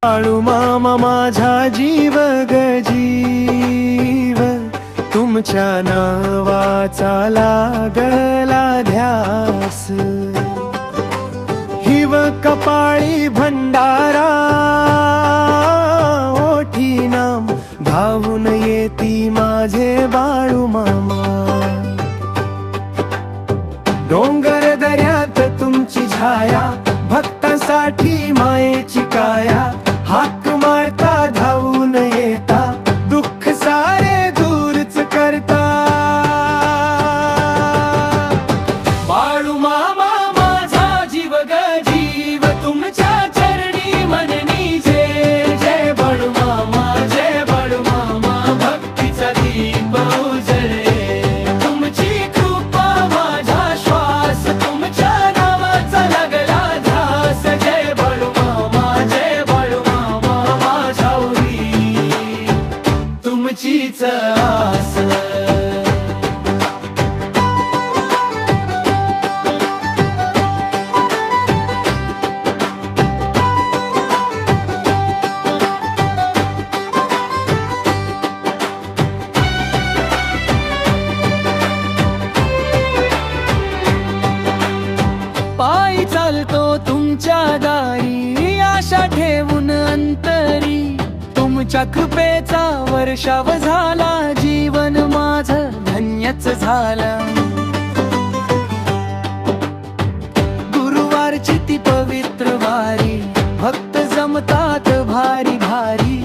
बाळू मामा माझा जीव ग जीव, तुमच्या नावाचा लागला ध्यास। हिव कपाळी भंडारा, ओठी नाम धावून येती माझे बाळू मामा। डोंगर दऱ्यात तुमची छाया, भक्तांसाठी मायेची काया। हाक मारता धावून येता, दुःख सारे दूरच करता। बाळू मामा माझा जीव ग जीव, तुमच्या चरणी मननी जय जय। बाळू मामा जय बाळू मामा, भक्तीचा दीप उजळे। तुमची कृपा माझा श्वास, तुमच्या नावाचा लागला ध्यास। जय बाळू मामा जय बाळू मामा, माझ्यावरी तुमचीच आस। पायी चालतो तुमच्या दारी, आशा ठेवून अंतरी। तुमच्या कृपेचा वर्षाव झाला, जीवन माझं धन्यच झालं। गुरुवारची ती पवित्र वारी, भक्त जमतात भारी भारी।